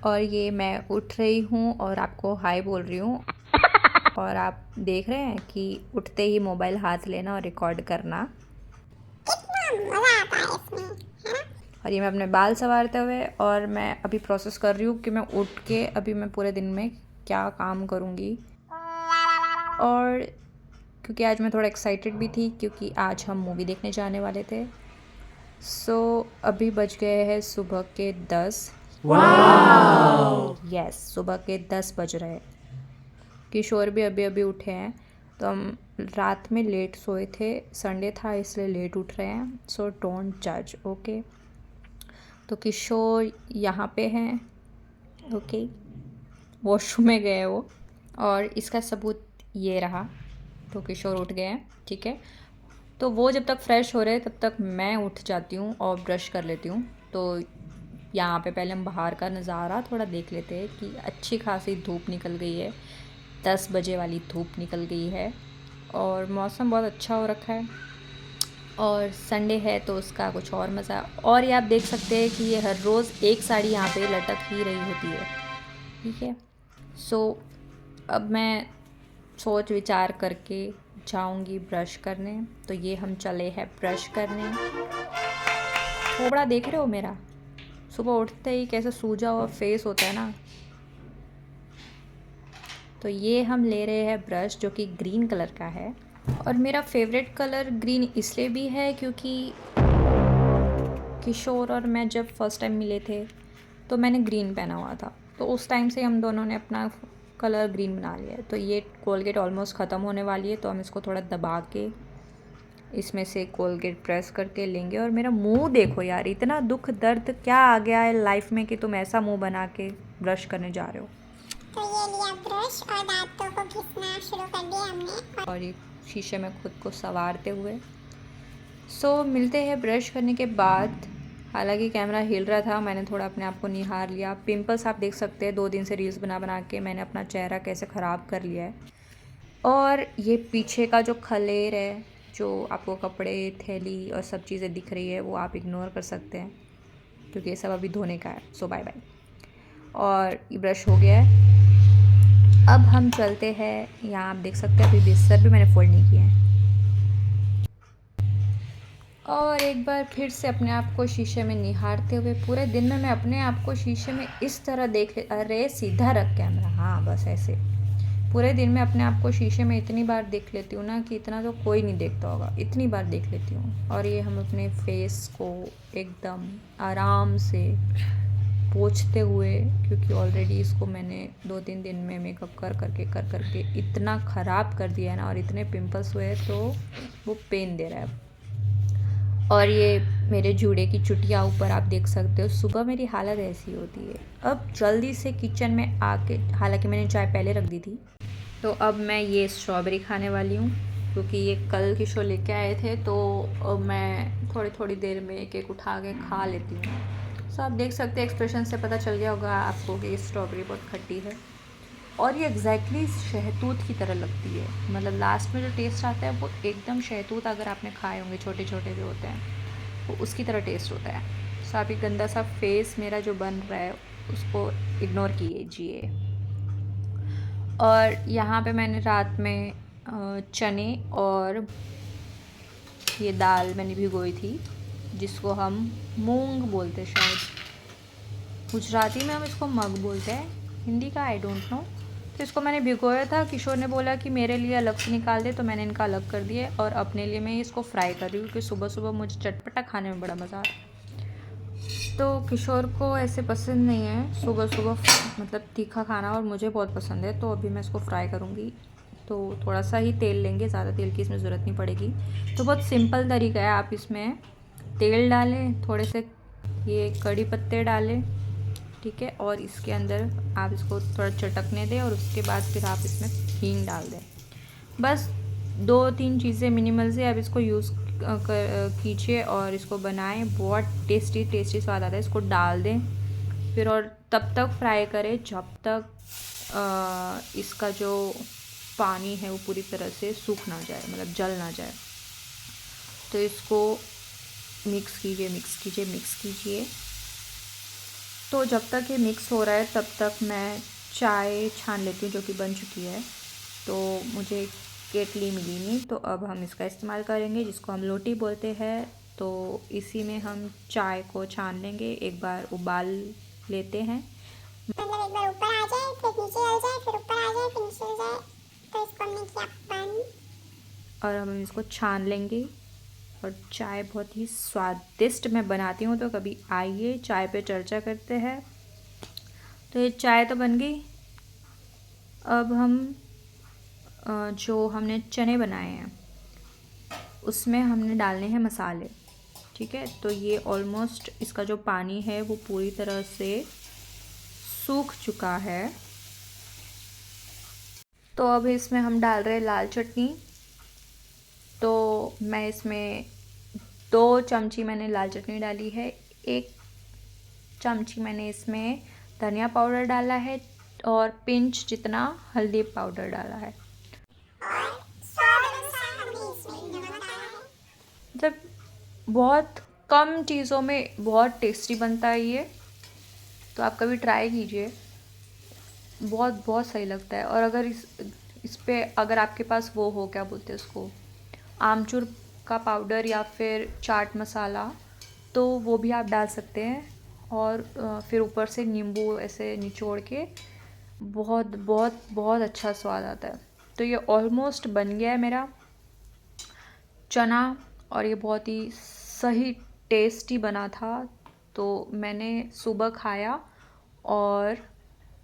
और ये मैं उठ रही हूँ और आपको हाय बोल रही हूँ और आप देख रहे हैं कि उठते ही मोबाइल हाथ लेना और रिकॉर्ड करना। कितना मजा आता है इसमें, है ना? और ये मैं अपने बाल संवारते हुए और मैं अभी प्रोसेस कर रही हूँ कि मैं उठ के अभी मैं पूरे दिन में क्या काम करूँगी। और क्योंकि आज मैं थोड़ा एक्साइटेड भी थी क्योंकि आज हम मूवी देखने जाने वाले थे। सो अभी बज गए हैं सुबह के 10। यस, सुबह के 10 बज रहे हैं। किशोर भी अभी अभी उठे हैं, तो हम रात में लेट सोए थे, संडे था इसलिए लेट उठ रहे हैं। सो डोंट जज, ओके। तो किशोर यहाँ पे हैं, ओके। वॉशरूम में गए वो, और इसका सबूत ये रहा। तो किशोर उठ गए हैं, ठीक है। तो वो जब तक फ्रेश हो रहे तब तक मैं उठ जाती हूँ और ब्रश कर लेती हूँ। तो यहाँ पे पहले हम बाहर का नज़ारा थोड़ा देख लेते हैं कि अच्छी खासी धूप निकल गई है। 10 बजे वाली धूप निकल गई है और मौसम बहुत अच्छा हो रखा है और संडे है तो उसका कुछ और मज़ा। और ये आप देख सकते हैं कि ये हर रोज़ एक साड़ी यहाँ पे लटक ही रही होती है, ठीक है। सो अब मैं सोच विचार करके जाऊंगी ब्रश करने। तो ये हम चले हैं ब्रश करने। थोड़ा देख रहे हो मेरा सुबह उठते ही कैसे सूजा हुआ फेस होता है ना। तो ये हम ले रहे हैं ब्रश जो कि ग्रीन कलर का है। और मेरा फेवरेट कलर ग्रीन इसलिए भी है क्योंकि किशोर और मैं जब फर्स्ट टाइम मिले थे तो मैंने ग्रीन पहना हुआ था, तो उस टाइम से हम दोनों ने अपना कलर ग्रीन बना लिया है। तो ये कोलगेट ऑलमोस्ट ख़त्म होने वाली है, तो हम इसको थोड़ा दबा के इसमें से कोलगेट प्रेस करके लेंगे। और मेरा मुंह देखो यार, इतना दुख दर्द क्या आ गया है लाइफ में कि तुम ऐसा मुंह बना के ब्रश करने जा रहे हो। तो ये लिया ब्रश और दांतों को घिसना शुरू कर दिया हमने। और ये शीशे में खुद को संवारते हुए। सो मिलते हैं ब्रश करने के बाद। हालांकि कैमरा हिल रहा था, मैंने थोड़ा अपने आप को निहार लिया। पिंपल्स आप देख सकते हैं, 2 दिन से रील्स बना बना के मैंने अपना चेहरा कैसे ख़राब कर लिया है। और ये पीछे का जो खलेर है, जो आपको कपड़े, थैली और सब चीज़ें दिख रही है, वो आप इग्नोर कर सकते हैं क्योंकि ये सब अभी धोने का है। सो बाय बाय। और ये ब्रश हो गया है। अब हम चलते हैं, यहाँ आप देख सकते हैं अभी बिस्तर भी मैंने फोल्ड नहीं किए हैं। और एक बार फिर से अपने आप को शीशे में निहारते हुए, पूरे दिन में मैं अपने आप को शीशे में इस तरह देख ले, अरे सीधा रख कैमरा, हाँ बस ऐसे। पूरे दिन में अपने आप को शीशे में इतनी बार देख लेती हूँ ना कि इतना तो कोई नहीं देखता होगा, इतनी बार देख लेती हूँ। और ये हम अपने फेस को एकदम आराम से पोंछते हुए, क्योंकि ऑलरेडी इसको मैंने 2-3 दिन में मेकअप कर करके इतना ख़राब कर दिया है ना, और इतने पिंपल्स हुए तो वो पेन दे रहा है। और ये मेरे जूड़े की चुटिया ऊपर आप देख सकते हो। सुबह मेरी हालत ऐसी होती है। अब जल्दी से किचन में आके, हालांकि मैंने चाय पहले रख दी थी, तो अब मैं ये स्ट्रॉबेरी खाने वाली हूँ क्योंकि ये कल किशोर लेके आए थे। तो मैं थोड़ी थोड़ी देर में एक एक उठा के खा लेती हूँ। सो आप देख सकते हैं, एक्सप्रेशन से पता चल गया होगा आपको कि ये स्ट्रॉबेरी बहुत खट्टी है। और ये एग्जैक्टली शहतूत की तरह लगती है, मतलब लास्ट में जो टेस्ट आता है वो एकदम शहतूत, अगर आपने खाए होंगे छोटे छोटे जो होते हैं, वो उसकी तरह टेस्ट होता है। सो आप ये गंदा सा फेस मेरा जो बन रहा है उसको इग्नोर कीजिए। और यहाँ पे मैंने रात में चने और ये दाल मैंने भिगोई थी, जिसको हम मूंग बोलते हैं शायद। गुजराती में हम इसको मग बोलते हैं, हिंदी का आई डोंट नो। तो इसको मैंने भिगोया था। किशोर ने बोला कि मेरे लिए अलग से निकाल दे, तो मैंने इनका अलग कर दिया और अपने लिए मैं इसको फ्राई कर रही हूँ क्योंकि सुबह सुबह मुझे चटपटा खाने में बड़ा मज़ा आता है। तो किशोर को ऐसे पसंद नहीं है सुबह सुबह मतलब तीखा खाना, और मुझे बहुत पसंद है। तो अभी मैं इसको फ्राई करूँगी। तो थोड़ा सा ही तेल लेंगे, ज़्यादा तेल की इसमें ज़रूरत नहीं पड़ेगी। तो बहुत सिंपल तरीका है, आप इसमें तेल डालें, थोड़े से ये कड़ी पत्ते डालें, ठीक है। और इसके अंदर आप इसको थोड़ा चटकने दें और उसके बाद फिर आप इसमें हींग डाल दें। बस 2-3 चीज़ें मिनिमल से आप इसको यूज़ कीजिए और इसको बनाएं। बहुत टेस्टी टेस्टी स्वाद आता है। इसको डाल दें फिर, और तब तक फ्राई करें जब तक इसका जो पानी है वो पूरी तरह से सूख ना जाए, मतलब जल ना जाए। तो इसको मिक्स कीजिए मिक्स कीजिए मिक्स कीजिए। तो जब तक ये मिक्स हो रहा है तब तक मैं चाय छान लेती हूँ, जो कि बन चुकी है। तो मुझे केतली मिली नहीं, तो अब हम इसका इस्तेमाल करेंगे, जिसको हम लोटी बोलते हैं। तो इसी में हम चाय को छान लेंगे, एक बार उबाल लेते हैं। मतलब एक बार ऊपर आ जाए फिर नीचे आ जाए फिर ऊपर आ जाए फिर नीचे आ जाए, तो इसको हमने किया बंद। और हम इसको छान लेंगे। और चाय बहुत ही स्वादिष्ट मैं बनाती हूँ, तो कभी आइए चाय पे चर्चा करते हैं। तो ये चाय तो बन गई। अब हम जो हमने चने बनाए हैं उसमें हमने डालने हैं मसाले। ठीक है, तो ये ऑलमोस्ट इसका जो पानी है वो पूरी तरह से सूख चुका है। तो अब इसमें हम डाल रहे हैं लाल चटनी। तो मैं इसमें 2 चमची मैंने लाल चटनी डाली है, 1 चमची मैंने इसमें धनिया पाउडर डाला है, और पिंच जितना हल्दी पाउडर डाला है। और स्वाद अनुसार हमने इसमें नमक डाला है। मतलब बहुत कम चीज़ों में बहुत टेस्टी बनता है ये, तो आप कभी ट्राई कीजिए, बहुत बहुत सही लगता है। और अगर इस पे अगर आपके पास वो हो, क्या बोलते हैं उसको, आमचूर का पाउडर या फिर चाट मसाला, तो वो भी आप डाल सकते हैं। और फिर ऊपर से नींबू ऐसे निचोड़ के बहुत बहुत बहुत अच्छा स्वाद आता है। तो ये ऑलमोस्ट बन गया है मेरा चना, और ये बहुत ही सही टेस्टी बना था। तो मैंने सुबह खाया और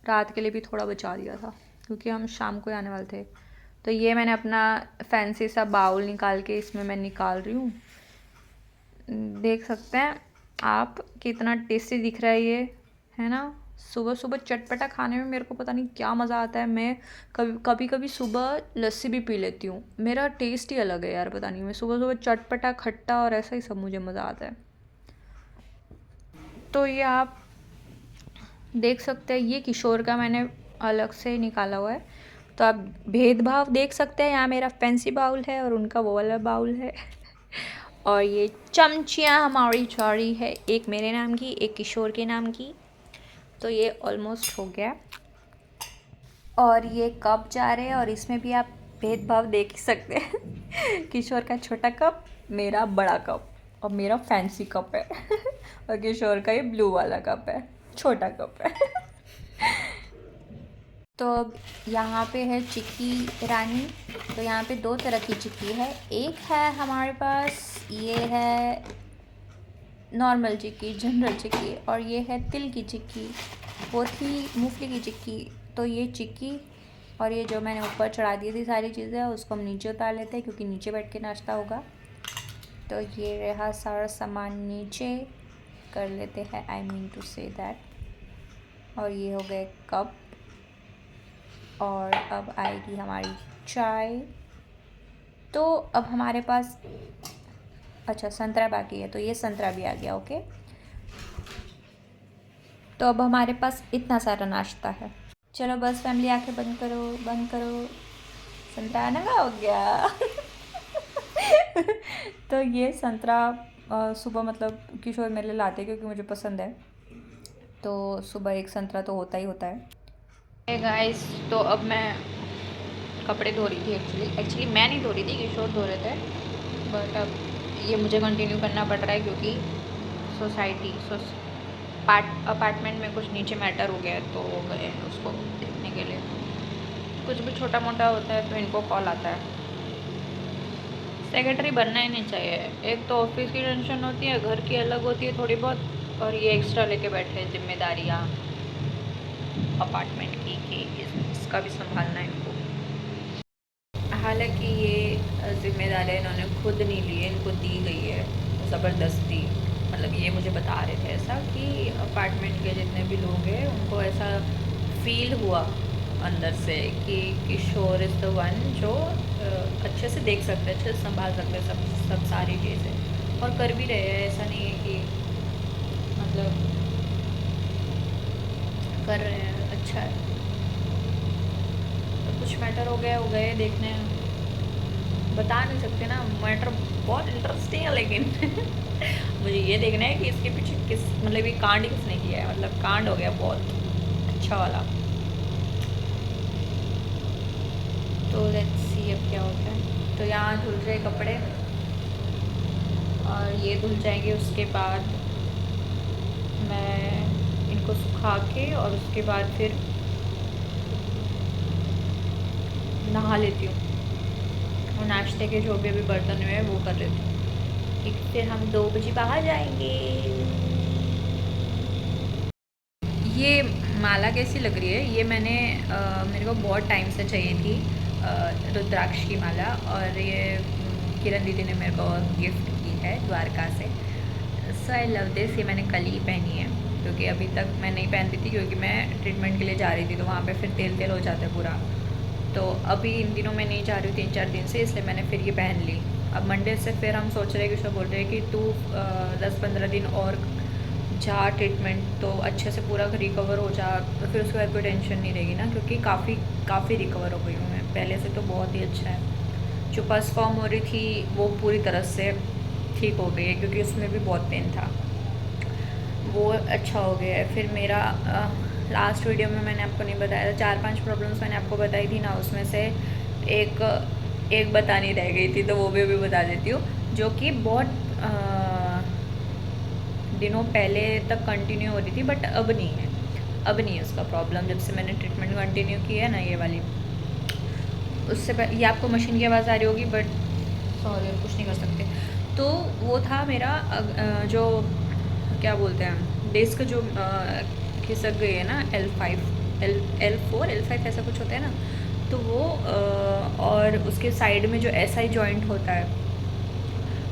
रात के लिए भी थोड़ा बचा दिया था, क्योंकि हम शाम को ही आने वाले थे। तो ये मैंने अपना फैंसी सा बाउल निकाल के इसमें मैं निकाल रही हूँ। देख सकते हैं आप कितना टेस्टी दिख रहा है ये, है ना। सुबह सुबह चटपटा खाने में मेरे को पता नहीं क्या मज़ा आता है। मैं कभी कभी सुबह लस्सी भी पी लेती हूँ। मेरा टेस्ट ही अलग है यार, पता नहीं, मैं सुबह सुबह चटपटा खट्टा और ऐसा ही सब मुझे मज़ा आता है। तो ये आप देख सकते हैं, ये किशोर का मैंने अलग से निकाला हुआ है। तो आप भेदभाव देख सकते हैं, यहाँ मेरा फैंसी बाउल है और उनका वो वाला बाउल है। और ये चमचियाँ हमारी जा रही है, एक मेरे नाम की, एक किशोर के नाम की। तो ये ऑलमोस्ट हो गया। और ये कप जा रहे हैं, और इसमें भी आप भेदभाव देख ही सकते हैं। किशोर का छोटा कप, मेरा बड़ा कप, और मेरा फैंसी कप है। और किशोर का ये ब्लू वाला कप है, छोटा कप है। तो अब यहाँ पे है चिक्की रानी। तो यहाँ पे 2 तरह की चिक्की है। एक है हमारे पास, ये है नॉर्मल चिक्की, जनरल चिक्की, और ये है तिल की चिक्की, वो थी मूंगफली की चिक्की। तो ये चिक्की और ये जो मैंने ऊपर चढ़ा दी थी सारी चीज़ें, उसको हम नीचे उतार लेते हैं, क्योंकि नीचे बैठ के नाश्ता होगा। तो ये रहा सारा सामान, नीचे कर लेते हैं, I mean to say that. और ये हो गए कप। और अब आएगी हमारी चाय। तो अब हमारे पास, अच्छा संतरा बाकी है, तो ये संतरा भी आ गया। ओके, तो अब हमारे पास इतना सारा नाश्ता है। चलो बस फैमिली, आंखें बंद करो, बंद करो, संतरा आने का हो गया। तो ये संतरा सुबह मतलब किशोर मेरे लिए लाते, क्योंकि मुझे पसंद है। तो सुबह एक संतरा तो होता ही होता है। गाइस, तो अब मैं कपड़े धो रही थी। एक्चुअली मैं नहीं धो रही थी, किशोर धो रहे थे। बट अब ये मुझे कंटिन्यू करना पड़ रहा है, क्योंकि अपार्टमेंट में कुछ नीचे मैटर हो गया है, तो वो गए हैं उसको देखने के लिए। कुछ भी छोटा मोटा होता है तो इनको कॉल आता है। सेक्रेटरी बनना ही नहीं चाहिए। एक तो ऑफिस की टेंशन होती है, घर की अलग होती है थोड़ी बहुत, और ये एक्स्ट्रा लेके बैठे हैं जिम्मेदारियाँ अपार्टमेंट की, कि इसका भी संभालना है इनको। हालांकि ये जिम्मेदारियाँ इन्होंने खुद नहीं ली है, इनको दी गई है ज़बरदस्ती। मतलब ये मुझे बता रहे थे ऐसा, कि अपार्टमेंट के जितने भी लोग हैं उनको ऐसा फील हुआ अंदर से कि किशोर इज़ द वन जो अच्छे से देख सकते हैं, अच्छे से संभाल सकते हैं सब सारी चीज़ें, और कर भी रहे हैं। ऐसा नहीं है कि मतलब कर रहे हैं, अच्छा है। तो कुछ मैटर हो गया, हो गए देखने, बता नहीं सकते ना, मैटर बहुत इंटरेस्टिंग है लेकिन। मुझे ये देखना है कि इसके पीछे किस मतलब ये कांड किसने किया है, मतलब कांड हो गया बहुत अच्छा वाला। तो लेट्स सी अब क्या होता है। तो यहाँ धुल रहे कपड़े और ये धुल जाएंगे, उसके बाद मैं इनको सुखा के और उसके बाद फिर नहा लेती हूँ और नाश्ते के जो भी अभी बर्तन हुए हैं वो कर लेती हूँ। ठीक, फिर हम 2 बजे बाहर जाएंगे। ये माला कैसी लग रही है? ये मैंने मेरे को बहुत टाइम से चाहिए थी, रुद्राक्ष की माला, और ये किरण दीदी ने मेरे को गिफ्ट की है द्वारका से। सो आई लव दिस। ये मैंने कल ही पहनी है क्योंकि अभी तक मैं नहीं पहनती थी, क्योंकि मैं ट्रीटमेंट के लिए जा रही थी तो वहाँ पे फिर तेल तेल हो जाता है पूरा। तो अभी इन दिनों मैं नहीं जा रही हूँ 3-4 दिन से, इसलिए मैंने फिर ये पहन ली। अब मंडे से फिर हम सोच रहे हैं कि उसको बोल रहे हैं कि तू 10-15 दिन और जा ट्रीटमेंट, तो अच्छे से पूरा रिकवर हो जा, तो फिर उसके बाद कोई टेंशन नहीं रहेगी ना, क्योंकि काफ़ी रिकवर हो गई हूँ मैं पहले से, तो बहुत ही अच्छा है। जो पस फॉर्म हो रही थी वो पूरी तरह से ठीक हो गई है, क्योंकि उसमें भी बहुत पेन था, वो अच्छा हो गया है। फिर मेरा लास्ट वीडियो में मैंने आपको नहीं बताया था, 4-5 प्रॉब्लम्स मैंने आपको बताई थी ना, उसमें से एक बतानी रह गई थी, तो वो भी अभी बता देती हूँ, जो कि बहुत दिनों पहले तक कंटिन्यू हो रही थी, बट अब नहीं है। अब नहीं है उसका प्रॉब्लम, जब से मैंने ट्रीटमेंट कंटिन्यू की है ना ये वाली। उससे ये आपको मशीन की आवाज़ आ रही होगी, बट सॉरी कुछ नहीं कर सकते। तो वो था मेरा जो क्या बोलते हैं डिस्क जो खिसक गई है ना, L4 L5 ऐसा कुछ होता है ना, तो वो और उसके साइड में जो SI जॉइंट होता है,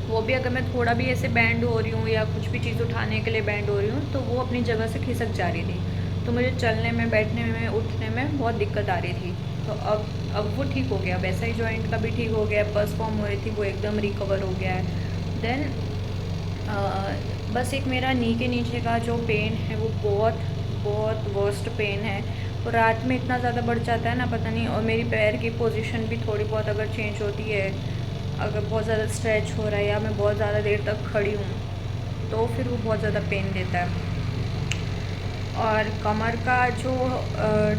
वो भी अगर मैं थोड़ा भी ऐसे बैंड हो रही हूँ या कुछ भी चीज़ उठाने के लिए बैंड हो रही हूँ, तो वो अपनी जगह से खिसक जा रही थी, तो मुझे चलने में, बैठने में, उठने में बहुत दिक्कत आ रही थी। तो अब वो ठीक हो गया, वैसा ही जॉइंट का भी ठीक हो गया, पस फॉर्म हो रही थी वो एकदम रिकवर हो गया है। देन बस एक मेरा नी के नीचे का जो पेन है वो बहुत बहुत वर्स्ट पेन है, और रात में इतना ज़्यादा बढ़ जाता है ना, पता नहीं। और मेरी पैर की पोजीशन भी थोड़ी बहुत अगर चेंज होती है, अगर बहुत ज़्यादा स्ट्रेच हो रहा है या मैं बहुत ज़्यादा देर तक खड़ी हूँ, तो फिर वो बहुत ज़्यादा पेन देता है। और कमर का जो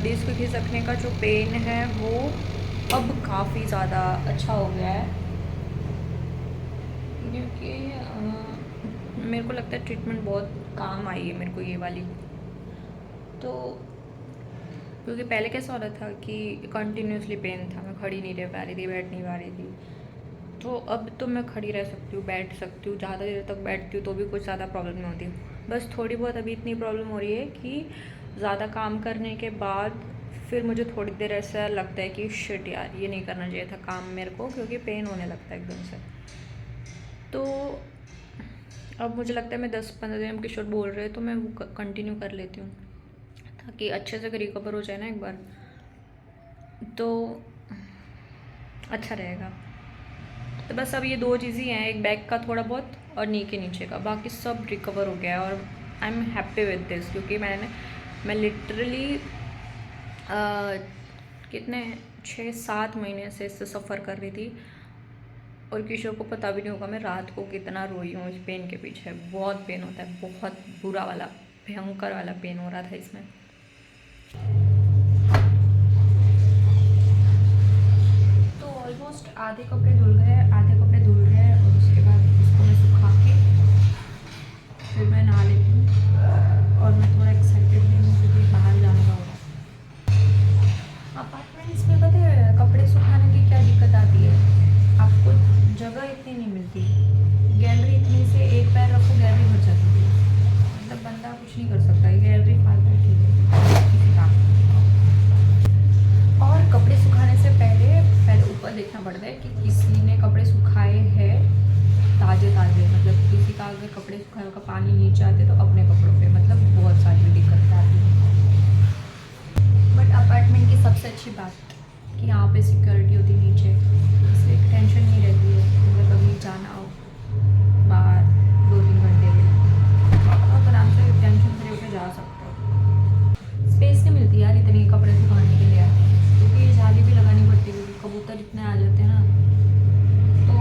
डिस्क खिसकने का जो पेन है वो अब काफ़ी ज़्यादा अच्छा हो गया है, क्योंकि मेरे को लगता है ट्रीटमेंट बहुत काम आई है मेरे को ये वाली। तो क्योंकि पहले कैसा हो रहा था कि कंटिन्यूसली पेन था, मैं खड़ी नहीं रह पा रही थी, बैठ नहीं पा रही थी। तो अब तो मैं खड़ी रह सकती हूँ, बैठ सकती हूँ, ज़्यादा देर तक बैठती हूँ तो भी कुछ ज़्यादा प्रॉब्लम नहीं होती। बस थोड़ी बहुत अभी इतनी प्रॉब्लम हो रही है कि ज़्यादा काम करने के बाद फिर मुझे थोड़ी देर ऐसा लगता है कि शिट यार, ये नहीं करना चाहिए था काम मेरे को, क्योंकि पेन होने लगता है एकदम से। तो अब मुझे लगता है मैं 10-15 दिन किशोर बोल रहे हैं तो मैं वो कंटिन्यू कर लेती हूँ, ताकि अच्छे से रिकवर हो जाए ना एक बार, तो अच्छा रहेगा। तो बस अब ये 2 चीज़ ही हैं, एक बैक का थोड़ा बहुत और नी के नीचे का, बाकी सब रिकवर हो गया है। और I am happy with this, क्योंकि मैं लिटरली कितने 6-7 महीने से इससे सफ़र कर रही थी, और किशोर को पता भी नहीं होगा मैं रात को कितना रोई हूँ इस पेन के पीछे। बहुत पेन होता है, बहुत बुरा वाला, भयंकर वाला पेन हो रहा था इसमें। तो ऑलमोस्ट आधे कपड़े धुल गए, आधे कपड़े धुल रहे हैं, और उसके बाद इसको मैं सुखा के फिर मैं नहा लेती हूँ। और मैं थोड़ा एक्साइटेड भी हूँ क्योंकि बाहर जाने का होगा। अपार्टमेंट्स में पता है कपड़े सुखाने की क्या दिक्कत आती है, आपको जगह इतनी नहीं मिलती, गैलरी इतनी से एक पैर रखो गैलरी भर जाती है, मतलब बंदा कुछ नहीं कर सकता, ये गैलरी फालतू की है किसी काम। और कपड़े सुखाने से पहले ऊपर देखना पड़ता है कि किसी ने कपड़े सुखाए हैं ताज़े, मतलब किसी का अगर कपड़े सुखाए का पानी नीचे आते तो अपने कपड़ों पे, मतलब बहुत सारी दिक्कत आती है। बट अपार्टमेंट की सबसे अच्छी बात कि यहाँ पे सिक्योरिटी होती है नीचे, इसलिए टेंशन नहीं रहती है, मतलब कभी जाना हो बाहर 2-3 घंटे के लिए आप आराम से टेंशन फ्री होकर जा सकते हो। स्पेस नहीं मिलती यार इतनी कपड़े सुखाने के लिए, क्योंकि ये जाली भी लगानी पड़ती है, क्योंकि कबूतर इतने आ जाते हैं ना, तो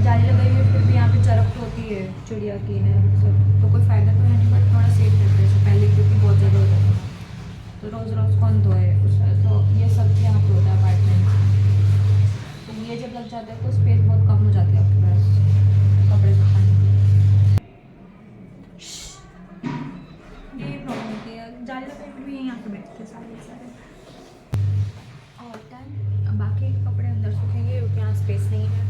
जाली लगाई हुई फिर भी यहाँ पे चरक तो होती है, चिड़िया की है सब, तो कोई फ़ायदा तो है नहीं, बट थोड़ा सेफ रहता है इससे पहले, क्योंकि बहुत ज़्यादा हो जाता था, तो रोज़ रोज़ कौन धोए उसका, तो ये सब यहाँ पर होता है अपार्टमेंट में। तो ये जब लग जाता है तो स्पेस बहुत कम हो जाती है आपके पास कपड़े सुखाने की। ये प्रॉब्लम होती है, जाली लगा भी यहीं आके बैठते सारे सारे और टाइम, बाकी कपड़े अंदर सूखेंगे क्योंकि यहाँ स्पेस नहीं है।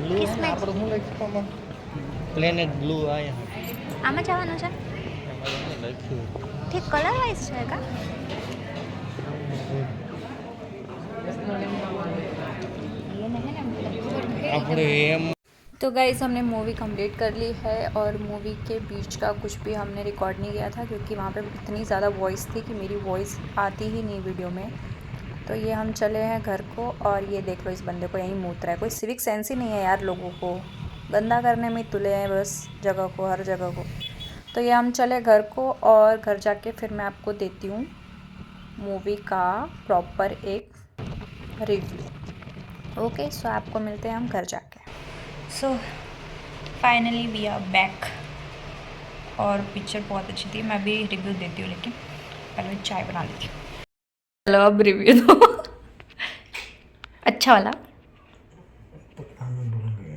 બ્લુ હે ને આપણે શું લખ્યું પ્લેનેટ બ્લુ આ यहाँ આમાં જવાનું છે, એમાં લખ્યું ઠીક કલર વાઇઝ છે કા? આપણે એમ तो गाइस हमने मूवी कंप्लीट कर ली है और मूवी के बीच का कुछ भी हमने रिकॉर्ड नहीं किया था, क्योंकि वहाँ पे इतनी ज़्यादा वॉइस थी कि मेरी वॉइस आती ही नहीं वीडियो में। तो ये हम चले हैं घर को, और ये देख लो इस बंदे को यहीं मूत रहा है। कोई सिविक सेंस ही नहीं है यार, लोगों को गंदा करने में तुले हैं बस जगह को, हर जगह को। तो ये हम चले घर को, और घर जाके फिर मैं आपको देती हूँ मूवी का प्रॉपर एक रिव्यू। ओके, सो आपको मिलते हैं हम घर जाके। So finally we are back, और पिक्चर बहुत अच्छी थी। मैं भी रिव्यू देती हूँ, लेकिन पहले मैं चाय बना लेती हूँ। चलो अब रिव्यू दो अच्छा वाला।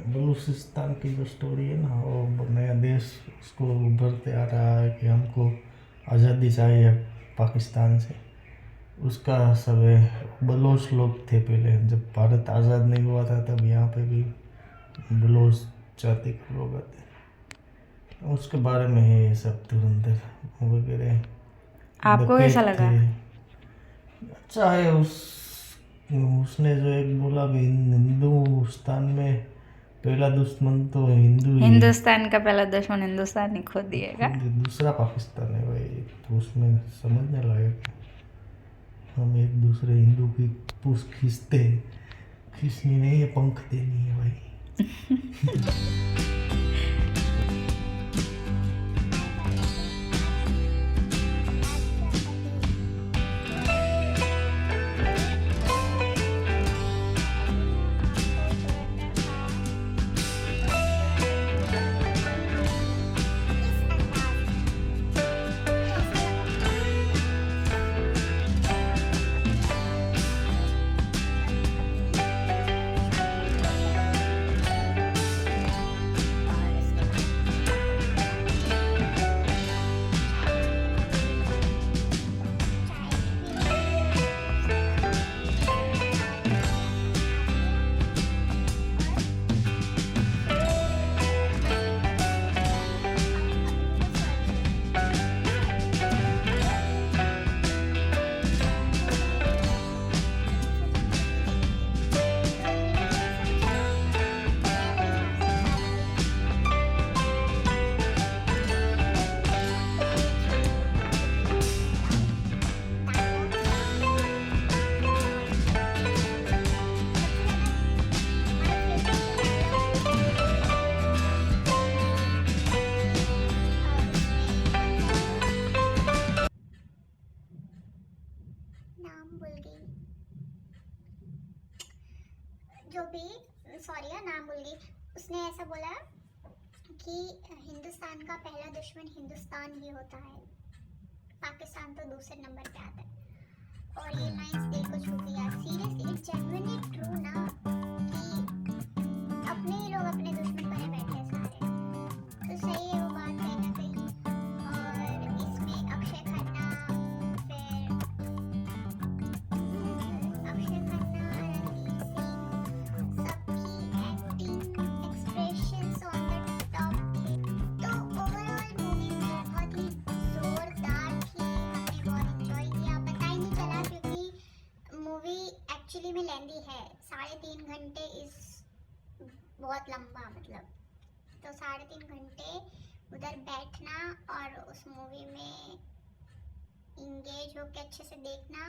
बलूचिस्तान की जो स्टोरी है ना, वो नया देश उसको उभरते आ रहा है कि हमको आज़ादी चाहिए पाकिस्तान से, उसका सब है। बलोच लोग थे पहले, जब भारत आज़ाद नहीं हुआ था तब यहाँ पे भी बलोच जाति के लोग आते, उसके बारे में है ये सब धुरंधर वगैरह। आपको कैसा लगा? अच्छा है। उसने जो एक बोला कि हिंदुस्तान में पहला दुश्मन तो हिंदू ही है। हिंदुस्तान का पहला दुश्मन हिंदुस्तान ही खुद दिएगा। दूसरा पाकिस्तान है भाई, तो उसमें समझने लगे कि हम एक दूसरे हिंदू की पूछ खींचते, खींचनी नहीं है, पंख देनी है भाई। गई, जो भी, सॉरी यार नाम भूल गई, उसने ऐसा बोला कि हिंदुस्तान का पहला दुश्मन हिंदुस्तान ही होता है, पाकिस्तान तो दूसरे नंबर पे आता है। और ये लाइंस दिल को छू गई यार, सीरियसली इट्स जेन्युइनली ट्रू ना, कि अपने ही लोग अपने दुश्मन बने बैठे हैं सारे। तो सही है वो बात कहीं ना कहीं। और इसमें अक्षय खन्ना, फिर अक्षय खन्ना, रणवीर सिंह, सबकी acting, expressions on the top थे। तो ओवरऑल मूवी बहुत ही जोरदार थी, हमने बहुत इंजॉय किया, पता ही नहीं चला क्योंकि मूवी एक्चुअली में लेंदी है, 3.5 घंटे इस बहुत लंबा, मतलब तो 3.5 घंटे उधर बैठना और उस मूवी में इंगेज होकर अच्छे से देखना,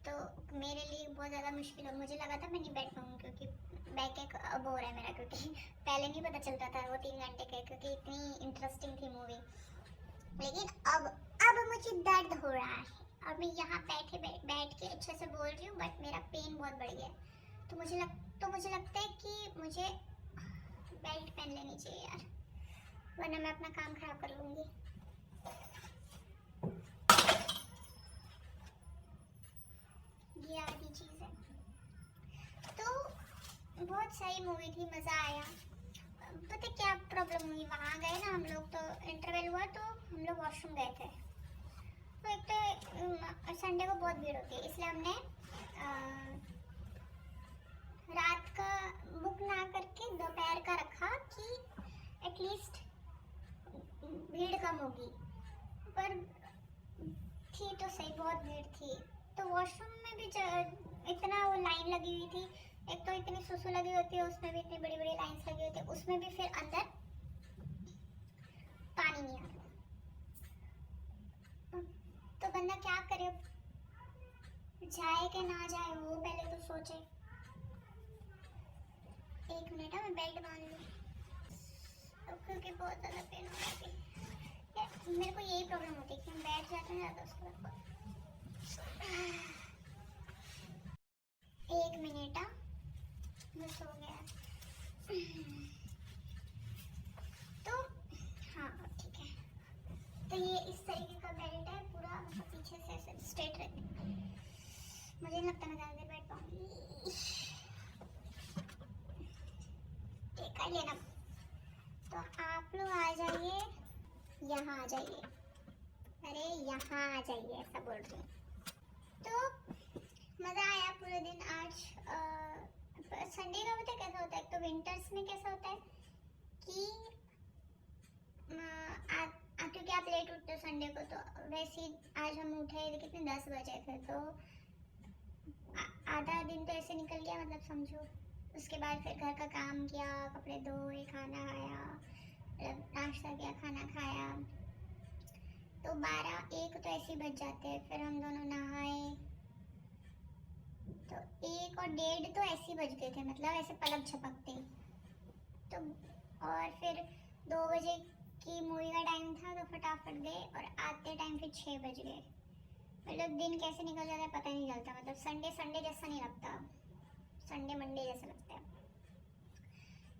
तो मेरे लिए बहुत ज़्यादा मुश्किल हो। मुझे लगा था मैं नहीं बैठ पाऊँगी क्योंकि बैक एक अब हो रहा है मेरा, क्योंकि पहले नहीं पता चलता था वो 3 घंटे के, क्योंकि इतनी इंटरेस्टिंग थी मूवी। लेकिन अब मुझे दर्द हो रहा है और मैं यहाँ बैठ के अच्छे से बोल रही हूँ, बट मेरा पेन बहुत बढ़ गया है। तो मुझे लगता है कि मुझे बेल्ट पहन लेनी चाहिए यार, वरना मैं अपना काम खराब कर लूँगी। ये आधी चीज़ है। तो बहुत सही मूवी थी, मज़ा आया। पता क्या प्रॉब्लम हुई, वहाँ गए ना हम लोग, तो इंटरवल हुआ तो हम लोग वॉशरूम गए थे। तो एक तो संडे को बहुत भीड़ होती है, इसलिए हमने रात का बुक ना करके दोपहर का रखा कि एटलीस्ट भीड़ कम होगी। पर थी तो सही, बहुत भीड़ थी। तो वॉशरूम में भी इतना वो लाइन लगी हुई थी, एक तो इतनी सुसु लगी होती है, उसमें भी इतनी बड़ी बड़ी लाइन्स लगी होती है, उसमें भी फिर अंदर पानी नहीं आता। तो बंदा क्या करे, जाए कि ना जाए वो पहले तो सोचे। 1 मिनट है, मैं बेल्ट बांध लूँ क्योंकि बहुत ज़्यादा पेन हो रही है। मेरे को यही प्रॉब्लम होती है कि हम बैठ जाते हैं ज़्यादा, उसके बाद 1 मिनट बस हो गया। तो हाँ ठीक है, तो ये इस तरीके का बेल्ट है पूरा, मतलब पीछे से ऐसे स्ट्रेट रहती है। मुझे नहीं लगता मैं ज़्यादा देर बैठ पाऊँगी, कर लेना। तो आप लोग आ जाइए, यहाँ आ जाइए, अरे यहाँ आ जाइए, ऐसा बोल रही हूँ। तो मज़ा आया पूरे दिन आज। संडे का पता कैसा होता है, एक तो विंटर्स में कैसा होता है कि क्योंकि आप लेट उठते हो संडे को, तो वैसे ही आज हम उठे कितने 10 बजे थे, तो आधा दिन तो ऐसे निकल गया, मतलब समझो। उसके बाद फिर घर का काम किया, कपड़े धोए, खाना खाया, नाश्ता किया, खाना खाया, तो 12-1 तो ऐसे ही बज जाते हैं। फिर हम दोनों नहाए, तो 1 और 1:30 तो ऐसे ही बज गए थे, मतलब ऐसे पलक झपकते। तो और फिर 2 बजे की मूवी का टाइम था, तो फटाफट गए और आते टाइम फिर 6 बज गए। मतलब दिन कैसे निकल जाता है पता नहीं चलता, मतलब संडे जैसा नहीं लगता, संडे मंडे जैसा लगता है।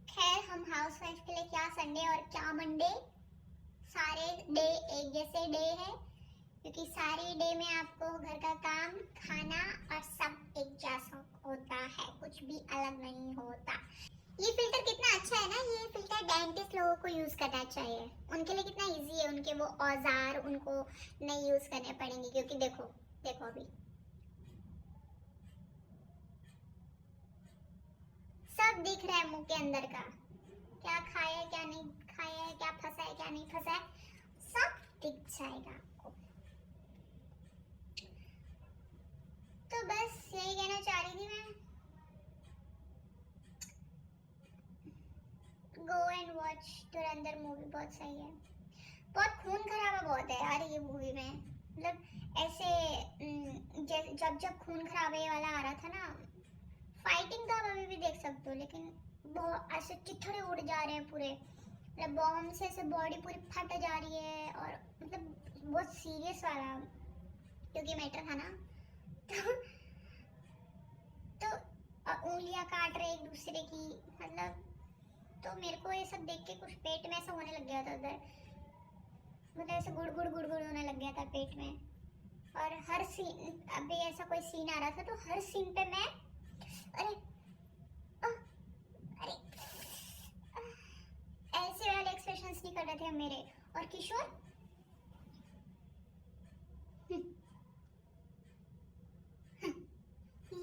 खैर, हम हाउस वाइफ के लिए क्या संडे और क्या मंडे, सारे डे एक जैसे डे है, क्योंकि सारे डे में आपको घर का काम, खाना और सब एक जैसा होता है, कुछ भी अलग नहीं होता। ये फिल्टर कितना अच्छा है ना, ये फिल्टर डेंटिस्ट लोगों को यूज करना चाहिए, उनके लिए कितना इजी है, उनके वो औजार उनको नहीं यूज करने पड़ेंगे, क्योंकि देखो अभी सब दिख रहा है मुंह के अंदर का, क्या खाया है क्या नहीं खाया है, क्या फंसा है क्या नहीं फंसा है, सब दिख जाएगा आपको। तो बस यही कहना चाह रही थी मैं, go and watch Dhurandhar movie, बहुत सही है। बहुत खून खराबा बहुत है यार ये मूवी में, मतलब ऐसे जब खून खराबे वाला आ रहा था ना, फाइटिंग तो आप अभी भी देख सकते हो, लेकिन बहुत ऐसे चिथड़े उड़ जा रहे हैं पूरे, मतलब बॉम्ब से ऐसे बॉडी पूरी फट जा रही है, और मतलब बहुत सीरियस वाला क्योंकि मैटर था ना, तो उंगलियां काट रहे एक दूसरे की, मतलब तो मेरे को ये सब देख के कुछ पेट में ऐसा होने लग गया था उधर, मतलब ऐसे गुड़ गुड़ गुड़ गुड़ होने लग गया था पेट में। और हर सीन, अभी ऐसा कोई सीन आ रहा था तो हर सीन पे मैं अरे अरे ऐसे वाले एक्सप्रेशंस नहीं कर रहे थे मेरे। और किशोर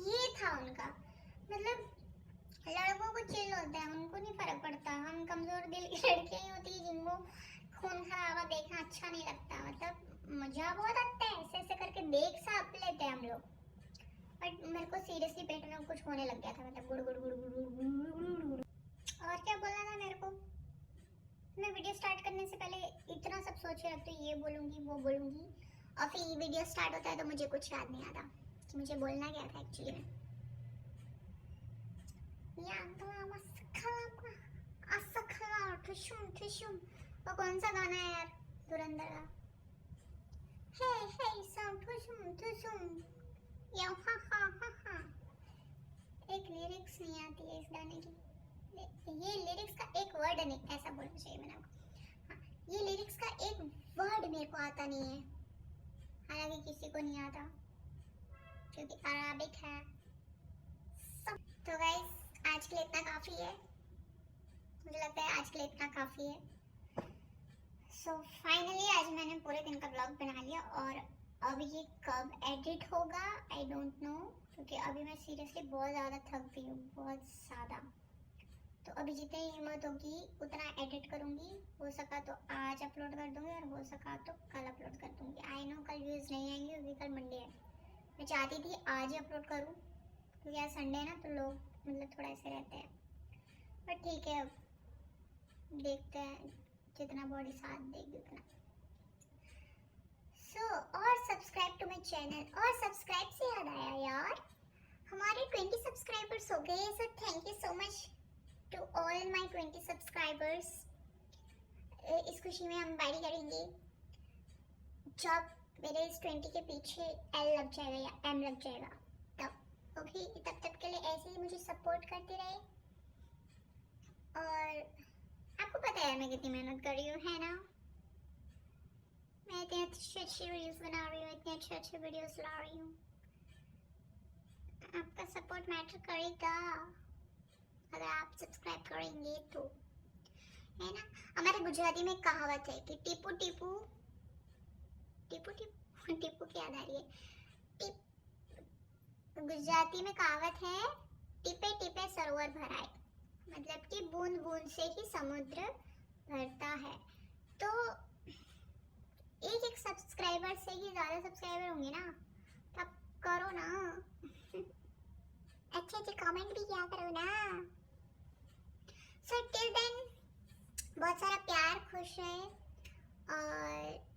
ये था उनका, मतलब लड़कों को चिल होता है, उनको नहीं फर्क पड़ता। हम कमजोर दिल की लड़कियां ही होती है जिनको खून खराबा देखना अच्छा नहीं लगता, मतलब मजा बहुत आता है, ऐसे ऐसे करके देख सब लेते हैं हम लोग। बट मेरे को सीरियसली पेट में कुछ होने लग गया था, मतलब गुड़ गुड़ गुड़ गुड़ गुड़ गुड़ गुड़ गुड़। और क्या बोलना था मेरे को, मैं वीडियो स्टार्ट करने से पहले इतना सब सोच रखती हूँ, ये बोलूँगी वो बोलूँगी, और फिर ये वीडियो स्टार्ट होता है तो मुझे कुछ याद नहीं आता कि मुझे बोलना क्या था एक्चुअली में। वो कौन सा गाना है यार, धुरंधर का? हे हे सम ठुशुम ठुशुम या हा हा हा हा। एक लिरिक्स नहीं आती है इस गाने की, ये लिरिक्स का एक वर्ड नहीं, ऐसा बोलना चाहिए मैंने आपको। हाँ, ये लिरिक्स का एक वर्ड मेरे को आता नहीं है, हालांकि किसी को नहीं आता क्योंकि अराबिक है। तो गाइस आज के लिए इतना काफ़ी है, मुझे लगता है आज के लिए इतना काफ़ी है। सो फाइनली आज मैंने पूरे दिन का ब्लॉग बना लिया, और अब ये कब एडिट होगा आई डोंट नो, क्योंकि अभी मैं सीरियसली बहुत ज़्यादा थक गई हूँ, बहुत ज़्यादा। तो अभी जितनी हिम्मत होगी उतना एडिट करूँगी, हो सका तो आज अपलोड कर दूँगी और हो सका तो कल अपलोड कर दूँगी। आई नो कल व्यूज़ नहीं आएंगे क्योंकि कल मंडे है, मैं चाहती थी आज ही अपलोड करूँ क्योंकि आज संडे है ना, तो लोग मतलब थोड़ा ऐसे रहते हैं, बट ठीक है अब देखते हैं जितना बॉडी साथ देगी उतना। सो और सब्सक्राइब टू माई चैनल, और सब्सक्राइब से याद आया यार, हमारे 20 सब्सक्राइबर्स हो गए, so thank you so much to all my 20 subscribers. इस खुशी में हम पार्टी करेंगे जब मेरे इस 20 के पीछे एल लग जाएगा या एम लग जाएगा तब। ओके, तब तक के लिए ऐसे ही मुझे सपोर्ट करते रहे, और आपको पता है मैं कितनी मेहनत कर रही हूँ, है ना? मैं इतनी अच्छी अच्छी वीडियोस बना रही हूँ, इतने अच्छे अच्छे वीडियोस ला रही हूँ, आपका सपोर्ट मैटर करेगा अगर आप सब्सक्राइब करेंगे तो, है ना? हमारे गुजराती में कहावत है कि टीपू टीपू टीपू टीपू टीपू की याद आ रही है, गुजराती में कहावत है टिपे टिपे सरोवर भराए, मतलब कि बूंद बूंद से ही समुद्र भरता है। तो एक सब्सक्राइबर से ही ज़्यादा सब्सक्राइबर होंगे ना, तब करो ना अच्छे अच्छे कमेंट भी किया करो ना। सो टिल देन बहुत सारा प्यार, खुश रहे, और